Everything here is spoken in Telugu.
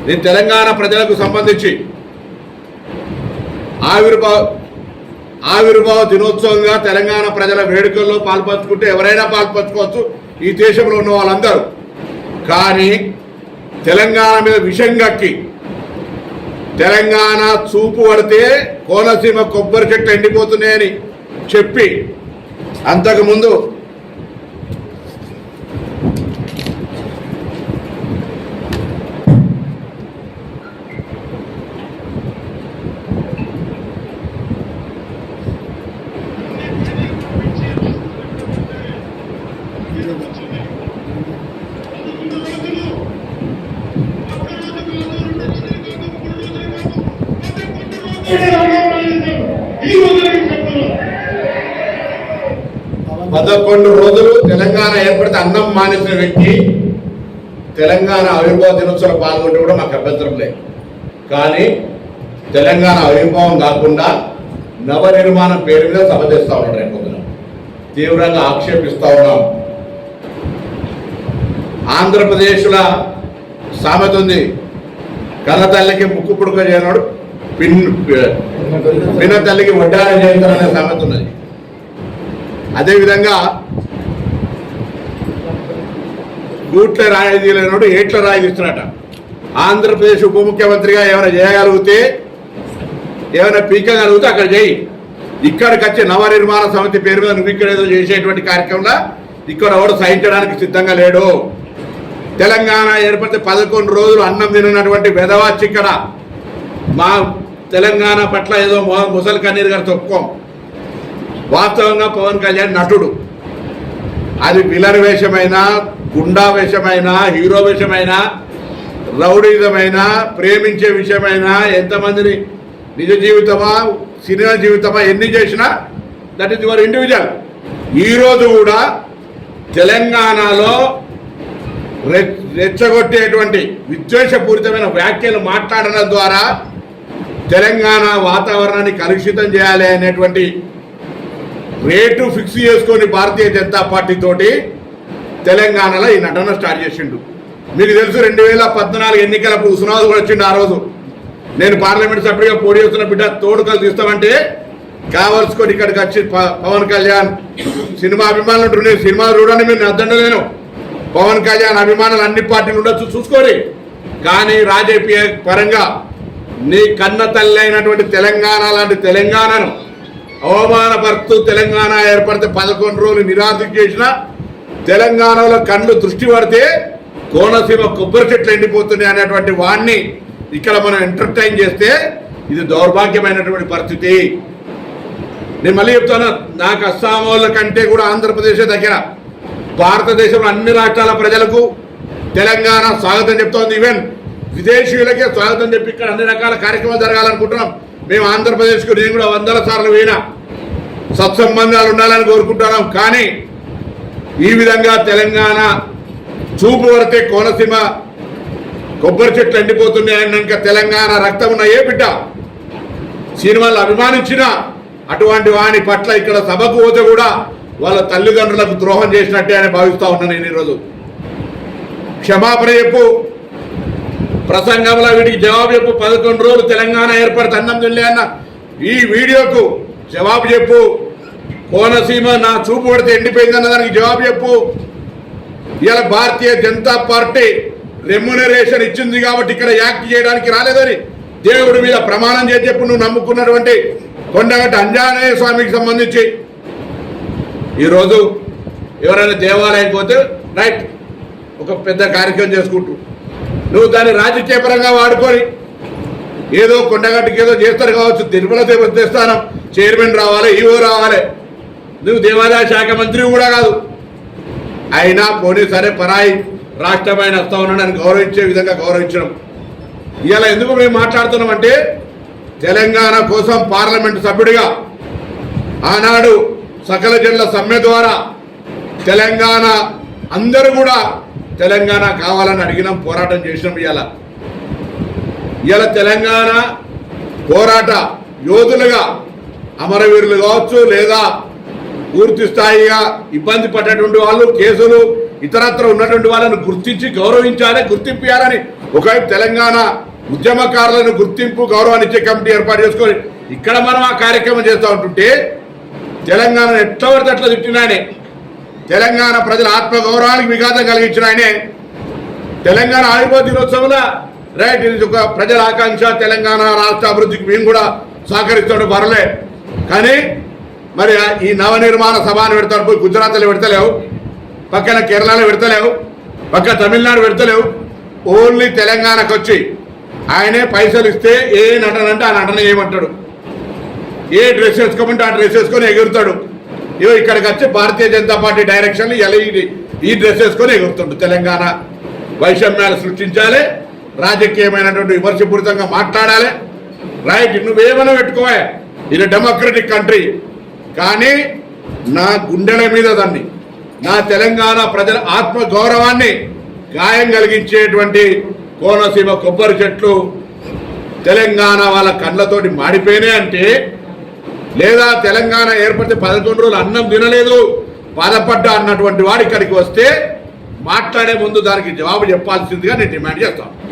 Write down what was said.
నేను తెలంగాణ ప్రజలకు సంబంధించి ఆవిర్భావ దినోత్సవంగా తెలంగాణ ప్రజల వేడుకల్లో పాల్పంచుకుంటే ఎవరైనా పాల్పంచుకోవచ్చు ఈ దేశంలో ఉన్న వాళ్ళందరూ. కానీ తెలంగాణ మీద విషం కక్కి తెలంగాణ చూపు పడితే కోనసీమ కొబ్బరి చెట్లు ఎండిపోతున్నాయని చెప్పి అంతకుముందు పదకొండు రోజులు తెలంగాణ ఏర్పడితే అన్నం మానేసిన వ్యక్తి తెలంగాణ ఆవిర్భావ దినోత్సవం పాల్గొంటే కూడా మాకు అభ్యంతరం లేదు. కానీ తెలంగాణ ఆవిర్భావం కాకుండా నవనిర్మాణం పేరు మీద సభ చేస్తూ ఉన్నాడు. రేపొద్దున తీవ్రంగా ఆక్షేపిస్తూ ఉన్నాం. ఆంధ్రప్రదేశ్లో సామెత ఉంది, కన్న తల్లికి ముక్కు పుడుక చేయనాడు పిన్న తల్లికి వడ్డానం చేస్తారనే సామెత ఉన్నది. అదేవిధంగా గూట్ల రాయి తీయలేనాడు ఏట్ల రాయి తీస్తున్నాట. ఆంధ్రప్రదేశ్ ఉప ముఖ్యమంత్రిగా ఏమైనా చేయగలిగితే ఏమైనా పీకగలిగితే అక్కడ చేయి. ఇక్కడికి వచ్చే నవనిర్మాణ సమితి పేరు మీద నువ్వు ఇక్కడ ఏదో చేసేటువంటి కార్యక్రమంలో ఇక్కడ ఎవరు సహించడానికి సిద్ధంగా లేడు. తెలంగాణ ఏర్పడితే 11 రోజులు అన్నం తినటువంటి వెధవాచి ఇక్కడ మా తెలంగాణ పట్ల ఏదో ముసలి కన్నీరు గారు తొప్పుకోం. వాస్తవంగా పవన్ కళ్యాణ్ నటుడు. అది విలన్ వేషమైనా, గుండా వేషమైనా, హీరో వేషమైనా, రౌడీజమైనా, ప్రేమించే విషయమైనా, ఎంతమందిని నిజ జీవితమా సినిమా జీవితమా ఎన్ని చేసినా దట్ ఈస్ యువర్ ఇండివిజువల్. ఈరోజు కూడా తెలంగాణలో రెచ్చగొట్టేటువంటి విద్వేషపూరితమైన వ్యాఖ్యలు మాట్లాడడం ద్వారా తెలంగాణ వాతావరణాన్ని కలుషితం చేయాలి అనేటువంటి రేటు ఫిక్స్ చేసుకొని భారతీయ జనతా పార్టీ తోటి తెలంగాణలో ఈ నటన స్టార్ట్ చేసిండు. మీకు తెలుసు 2014 ఎన్నికలప్పుడు ఉస్మానాబాద్ కూడా వచ్చిండు. ఆ రోజు నేను పార్లమెంట్ సభ్యుడిగా పోటీ చేస్తున్న బిడ్డ తోడుకలు తీస్తామంటే కావలసుకొని ఇక్కడికి వచ్చి పవన్ కళ్యాణ్ సినిమా అభిమానులు ఉంటుంది, సినిమా చూడండి మీరు అద్దండలేను, పవన్ కళ్యాణ్ అభిమానులు అన్ని పార్టీలు ఉండొచ్చు చూసుకోండి. కానీ రాజకీయ పరంగా నీ కన్న తల్లి అయినటువంటి తెలంగాణ లాంటి తెలంగాణను అవమానపరుస్తూ తెలంగాణ ఏర్పడితే 11 రోజులు నిరాశ చేసిన తెలంగాణలో కళ్ళు దృష్టి పడితే కోనసీమ కొబ్బరి చెట్లు ఎండిపోతున్నాయి అనేటువంటి వాడిని ఇక్కడ మనం ఎంటర్టైన్ చేస్తే ఇది దౌర్భాగ్యమైనటువంటి పరిస్థితి. నేను మళ్ళీ చెప్తాను, నాకు అస్సాం వాళ్ళ కంటే కూడా ఆంధ్రప్రదేశ్ దగ్గర భారతదేశంలో అన్ని రాష్ట్రాల ప్రజలకు తెలంగాణ స్వాగతం చెప్తోంది. ఈవెన్ విదేశీయులకే స్వాగతం చెప్పి ఇక్కడ అన్ని రకాల కార్యక్రమాలు జరగాలనుకుంటున్నాం. మేము ఆంధ్రప్రదేశ్కు నేను కూడా 100 సార్లు పోయినా సత్సంబంధాలు ఉండాలని కోరుకుంటున్నాం. కానీ ఈ విధంగా తెలంగాణ చూపు పడితే కోనసీమ కొబ్బరి చెట్లు ఎండిపోతున్నాయని ఇంకా తెలంగాణ రక్తం ఉన్న ఏ బిడ్డ సినిమాలు అభిమానించిన అటువంటి వాని పట్ల ఇక్కడ సభకు పోతే కూడా వాళ్ళ తల్లిదండ్రులకు ద్రోహం చేసినట్టే అని భావిస్తూ ఉన్నాను. నేను ఈరోజు క్షమాపణ చెప్పు, ప్రసంగంలో వీటికి జవాబు చెప్పు. 11 రోజులు తెలంగాణ ఏర్పడితే అన్నం తినలే అన్న ఈ వీడియోకు జవాబు చెప్పు. కోనసీమ నా చూపు పడితే ఎండిపోయిందన్న దానికి జవాబు చెప్పు. ఇలా భారతీయ జనతా పార్టీ రెమ్యునరేషన్ ఇచ్చింది కాబట్టి ఇక్కడ యాక్ట్ చేయడానికి రాలేదని దేవుడి మీద ప్రమాణం చేసి చెప్పు. నువ్వు నమ్ముకున్నటువంటి కొండగట్ట అంజనేయ స్వామికి సంబంధించి ఈరోజు ఎవరైనా దేవాలయం పోతే రైట్ ఒక పెద్ద కార్యక్రమం చేసుకుంటూ నువ్వు దాన్ని రాజకీయ పరంగా వాడుకొని ఏదో కొండగట్టుకి ఏదో చేస్తారు కావచ్చు, తిరుమల దేవస్థానం చైర్మన్ రావాలి, ఈవో రావాలి, నువ్వు దేవాదాయ శాఖ మంత్రి కూడా కాదు. అయినా పోనీ సరే పరాయి రాష్ట్రమైన వస్తా ఉన్నాడని గౌరవించే విధంగా గౌరవించడం. ఇలా ఎందుకు మేము మాట్లాడుతున్నామంటే తెలంగాణ కోసం పార్లమెంటు సభ్యుడిగా ఆనాడు సకల జనుల సమ్మె ద్వారా తెలంగాణ అందరూ కూడా తెలంగాణ కావాలని అడిగినాం, పోరాటం చేసినాం. ఇలా తెలంగాణ పోరాట యోధులుగా అమరవీరులు కావచ్చు లేదా పూర్తి స్థాయిగా ఇబ్బంది పడ్డటువంటి వాళ్ళు, కేసులు ఇతరత్ర ఉన్నటువంటి వాళ్ళను గుర్తించి గౌరవించాలి, గుర్తింపాలని ఒకవైపు తెలంగాణ ఉద్యమకారులను గుర్తింపు గౌరవాన్ని ఇచ్చే కమిటీ ఏర్పాటు చేసుకొని ఇక్కడ మనం ఆ కార్యక్రమం చేస్తూ ఉంటుంటే తెలంగాణను ఎట్లా పడితే అట్లా తిట్టిన ఆయనే, తెలంగాణ ప్రజల ఆత్మగౌరవానికి విఘాతం కలిగించిన ఆయనే, తెలంగాణ ఆవిర్భావ దినోత్సవంలో రైట్ ఇది ఒక ప్రజల ఆకాంక్ష, తెలంగాణ రాష్ట్ర అభివృద్ధికి మేము కూడా సహకరిస్తాడు పర్లే, కానీ మరి ఈ నవనిర్మాణ సభను పెడతాడు, పోయి గుజరాత్లో పెడతలేవు, పక్కన కేరళలో పెడతలేవు, పక్క తమిళనాడు పెడతలేవు, ఓన్లీ తెలంగాణకు వచ్చి ఆయనే పైసలు ఇస్తే ఏ నటన అంటే ఆ నటన ఏమంటాడు, ఏ డ్రెస్ వేసుకోమంటే ఆ డ్రెస్ వేసుకొని ఎగురుతాడు. ఇవో ఇక్కడికి వచ్చి భారతీయ జనతా పార్టీ డైరెక్షన్ ఈ డ్రెస్ వేసుకొని ఎగురుతాడు. తెలంగాణ వైషమ్యాలు సృష్టించాలి, రాజకీయమైనటువంటి విమర్శపూరితంగా మాట్లాడాలి. రైట్, నువ్వేమైనా పెట్టుకోవా, ఇది డెమోక్రటిక్ కంట్రీ, కానీ నా గుండెల మీద దాన్ని, నా తెలంగాణ ప్రజల ఆత్మ గౌరవాన్ని గాయం కలిగించేటువంటి కోనసీమ కొబ్బరి చెట్లు తెలంగాణ వాళ్ళ కళ్ళతోటి మాడిపోయినాయి అంటే, లేదా తెలంగాణ ఏర్పడితే 11 రోజులు అన్నం తినలేదు బాధపడ్డా అన్నటువంటి వాడు ఇక్కడికి వస్తే మాట్లాడే ముందు దానికి జవాబు చెప్పాల్సిందిగా నేను డిమాండ్ చేస్తాను.